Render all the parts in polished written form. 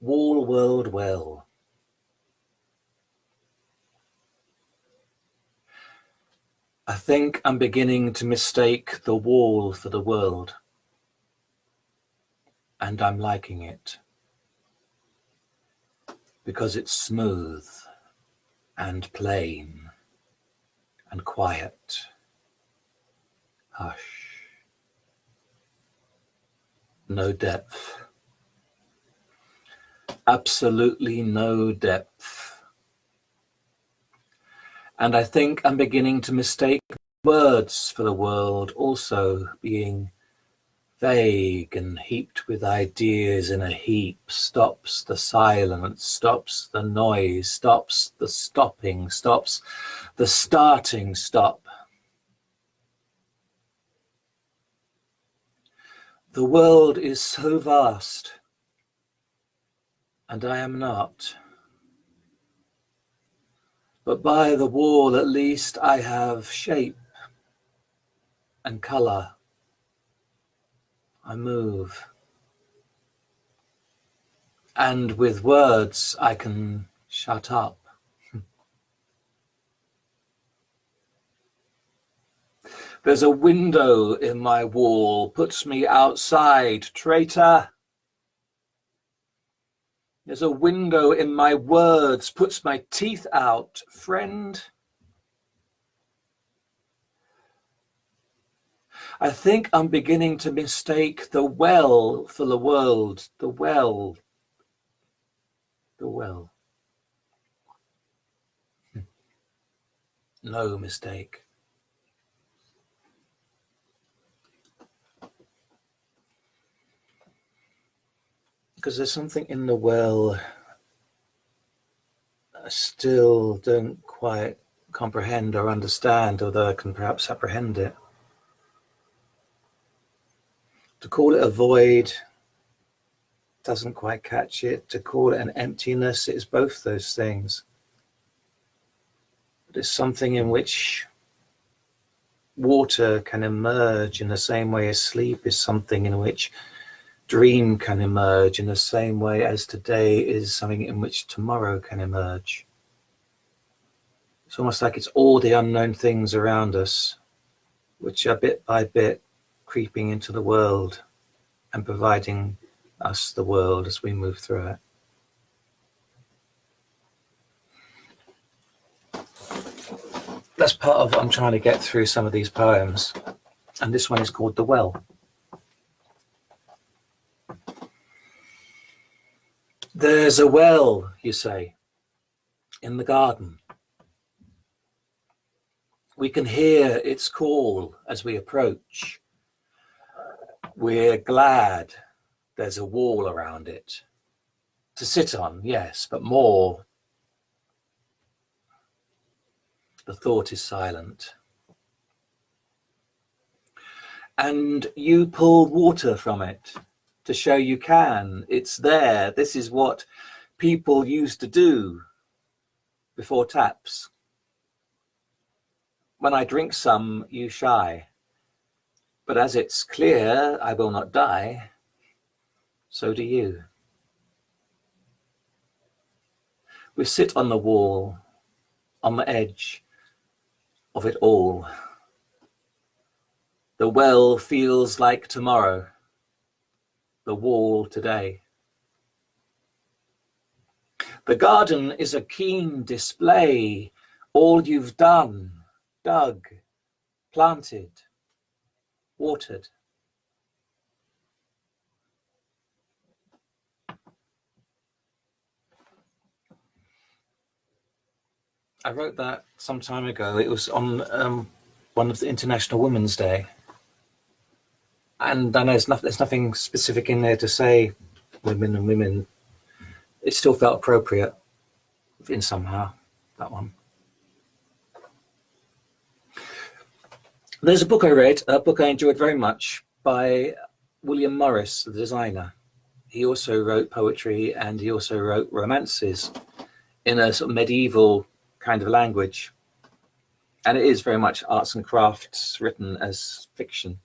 Wallworldwell. I think I'm beginning to mistake the wall for the world, and I'm liking it because it's smooth and plain and quiet. Hush. No depth. Absolutely no depth. And I think I'm beginning to mistake words for the world also being vague and heaped with ideas in a heap. Stops the silence, stops the noise, stops the stopping, stops the starting stop. The world is so vast, and I am not. But by the wall at least I have shape and colour. I move. And with words I can shut up. There's a window in my wall, puts me outside, traitor. There's a window in my words, puts my teeth out, friend. I think I'm beginning to mistake the well for the world, the well. The well. No mistake. Because there's something in the well I still don't quite comprehend or understand, although I can perhaps apprehend it. To call it a void doesn't quite catch it. To call it an emptiness, it's both those things. But it's something in which water can emerge in the same way as sleep is something in which dream can emerge, in the same way as today is something in which tomorrow can emerge. It's almost like it's all the unknown things around us, which are bit by bit creeping into the world and providing us the world as we move through it. That's part of what I'm trying to get through some of these poems. And this one is called The Well. There's a well, you say, in the garden. We can hear its call as we approach. We're glad there's a wall around it. To sit on, yes, but more. The thought is silent. And you pull water from it to show you can. It's there. This is what people used to do before taps. When I drink some, you shy. But as it's clear I will not die, so do you. We sit on the wall, on the edge of it all. The well feels like tomorrow, the wall today. The garden is a keen display, all you've done, dug, planted, watered. I wrote that some time ago. It was on one of the International Women's Day. And I know there's nothing specific in there to say women and women. It still felt appropriate in somehow, that one. There's a book I read, a book I enjoyed very much, by William Morris, the designer. He also wrote poetry and he also wrote romances in a sort of medieval kind of language. And it is very much arts and crafts written as fiction.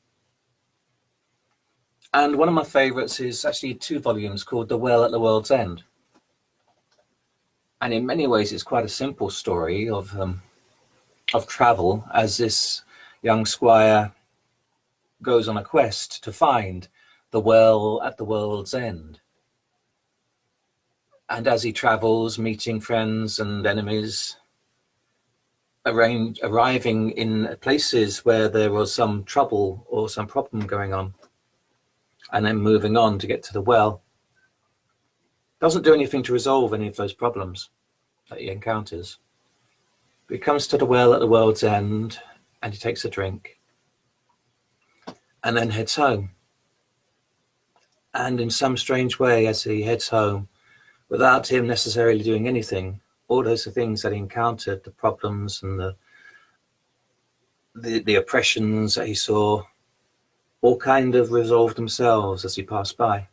And one of my favorites is actually 2 volumes called The Well at the World's End. And in many ways, it's quite a simple story of travel, as this young squire goes on a quest to find the well at the world's end. And as he travels, meeting friends and enemies, arriving in places where there was some trouble or some problem going on, and then moving on to get to the well, doesn't do anything to resolve any of those problems that he encounters. But he comes to the well at the world's end, and he takes a drink, and then heads home. And in some strange way, as he heads home, without him necessarily doing anything, all those things that he encountered, the problems and the oppressions that he saw, all kind of resolved themselves as he passed by.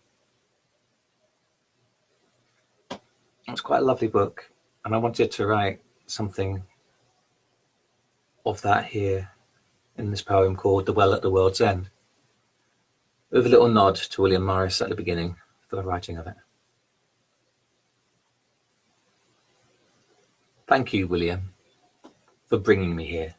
It's quite a lovely book, and I wanted to write something of that here in this poem called The Well at the World's End, with a little nod to William Morris at the beginning for the writing of it. Thank you, William, for bringing me here,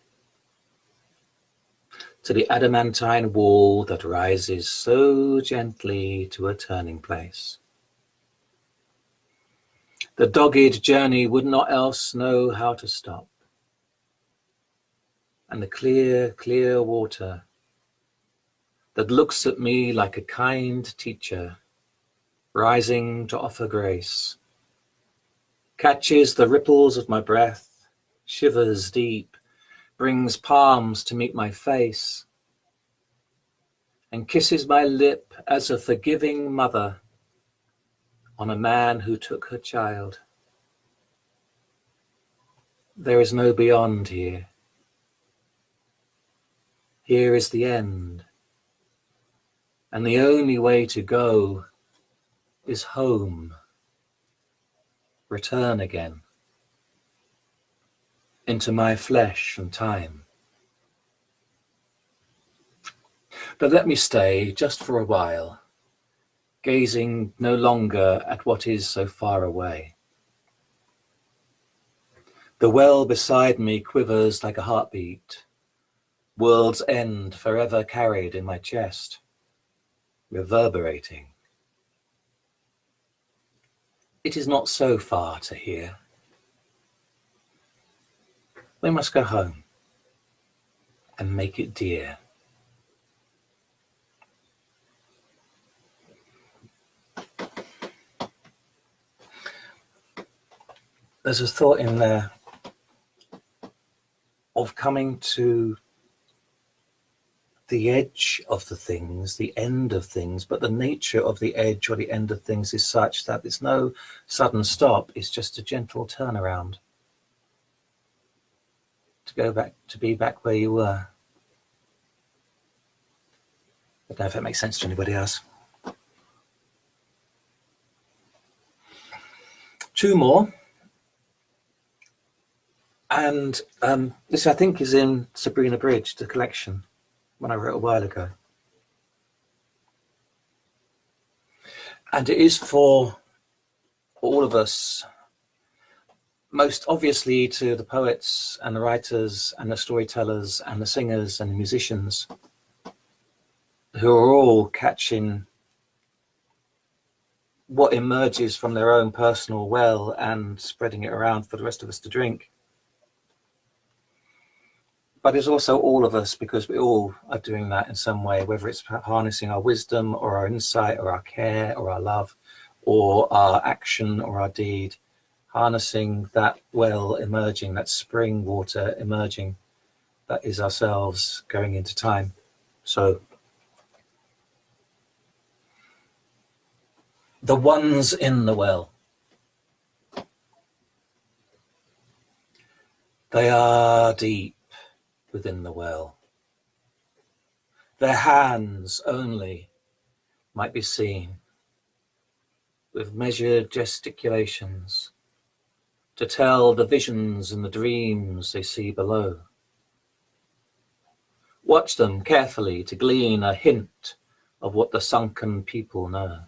to the adamantine wall that rises so gently to a turning place. The dogged journey would not else know how to stop, and the clear, clear water that looks at me like a kind teacher, rising to offer grace, catches the ripples of my breath, shivers deep, brings palms to meet my face, and kisses my lip as a forgiving mother on a man who took her child. There is no beyond here. Here is the end, and the only way to go is home. Return again into my flesh and time. But let me stay just for a while, gazing no longer at what is so far away. The well beside me quivers like a heartbeat, world's end forever carried in my chest, reverberating. It is not so far to here. We must go home and make it dear. There's a thought in there of coming to the edge of the things, the end of things, but the nature of the edge or the end of things is such that there's no sudden stop, it's just a gentle turnaround. To go back, to be back where you were. I don't know if that makes sense to anybody else. 2 more. And this, I think, is in Sabrina Bridge, the collection, one I wrote a while ago. And it is for all of us, most obviously to the poets and the writers and the storytellers and the singers and the musicians, who are all catching what emerges from their own personal well and spreading it around for the rest of us to drink. But it's also all of us, because we all are doing that in some way, whether it's harnessing our wisdom or our insight or our care or our love or our action or our deed, harnessing that well emerging, that spring water emerging, that is ourselves going into time. So the ones in the well, they are deep within the well. Their hands only might be seen, with measured gesticulations, to tell the visions and the dreams they see below. Watch them carefully to glean a hint of what the sunken people know.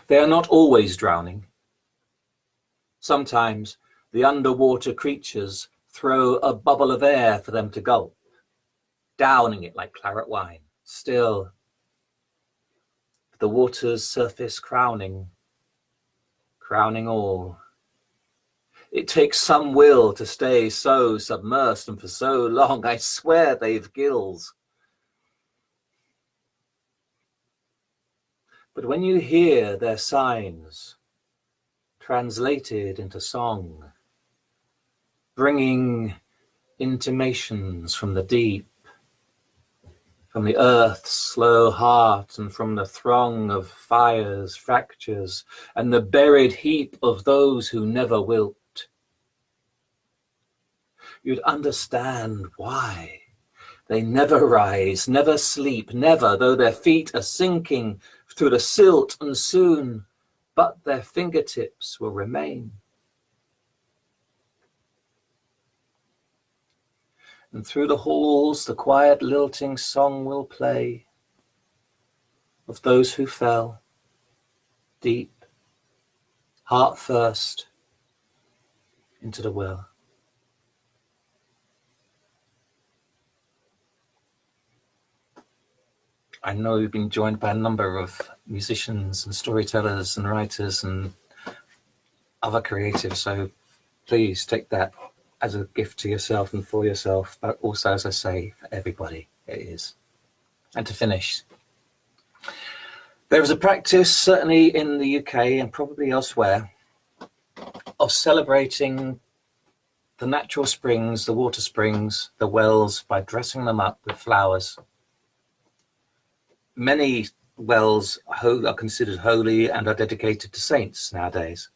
They are not always drowning. Sometimes the underwater creatures throw a bubble of air for them to gulp, downing it like claret wine. Still, the water's surface crowning all. It takes some will to stay so submersed and for so long. I swear they've gills. But when you hear their signs translated into song, bringing intimations from the deep, from the earth's slow heart, and from the throng of fires, fractures, and the buried heap of those who never wilt, you'd understand why they never rise, never sleep, never, though their feet are sinking through the silt, and soon, but their fingertips will remain. And through the halls the quiet lilting song will play of those who fell deep, heart first, into the well. I know you've been joined by a number of musicians and storytellers and writers and other creatives, so please take that as a gift to yourself and for yourself, but also, as I say, for everybody it is. And to finish, there is a practice, certainly in the UK and probably elsewhere, of celebrating the natural springs, the water springs, the wells, by dressing them up with flowers. Many wells are considered holy and are dedicated to saints nowadays.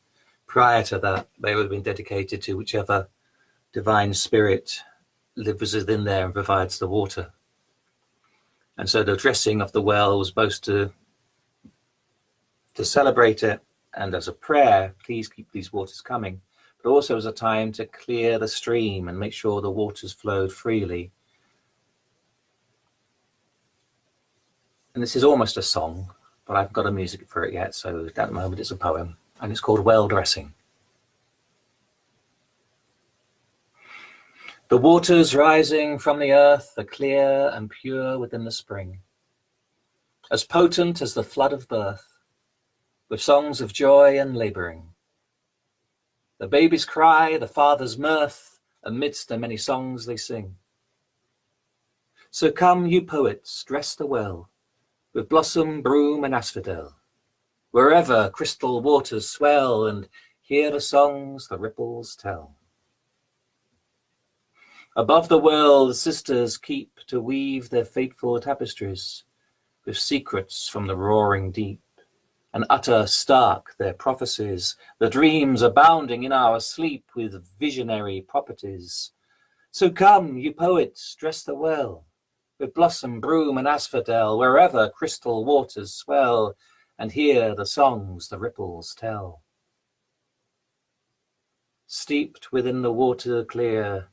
Prior to that, they would have been dedicated to whichever divine spirit lives within there and provides the water. And so the dressing of the well was both to celebrate it and as a prayer, please keep these waters coming, but also as a time to clear the stream and make sure the waters flowed freely. And this is almost a song, but I haven't got a music for it yet, so at the moment it's a poem, and it's called Well Dressing. The waters rising from the earth are clear and pure within the spring, as potent as the flood of birth, with songs of joy and labouring. The baby's cry, the father's mirth, amidst the many songs they sing. So come, you poets, dress the well, with blossom, broom, and asphodel, wherever crystal waters swell, and hear the songs the ripples tell. Above the well the sisters keep to weave their fateful tapestries, with secrets from the roaring deep, and utter stark their prophecies, the dreams abounding in our sleep with visionary properties. So come, you poets, dress the well, with blossom, broom, and asphodel, wherever crystal waters swell, and hear the songs the ripples tell. Steeped within the water clear,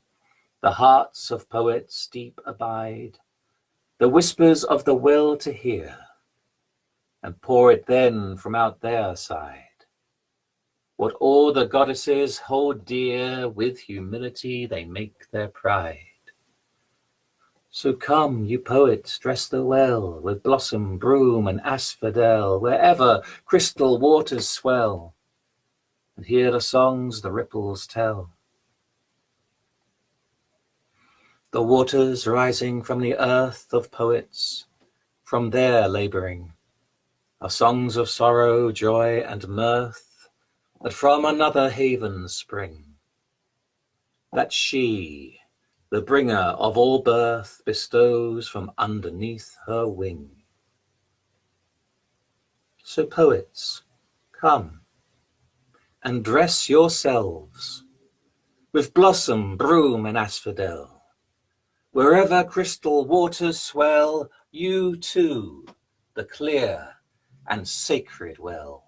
the hearts of poets deep abide, the whispers of the well to hear, and pour it then from out their side. What all the goddesses hold dear, with humility they make their pride. So come, you poets, dress the well, with blossom, broom, and asphodel, wherever crystal waters swell, and hear the songs the ripples tell. The waters rising from the earth of poets, from their labouring, are songs of sorrow, joy, and mirth, that from another haven spring, that she, the bringer of all birth, bestows from underneath her wing. So poets, come, and dress yourselves, with blossom, broom, and asphodel, wherever crystal waters swell, you too, the clear and sacred well.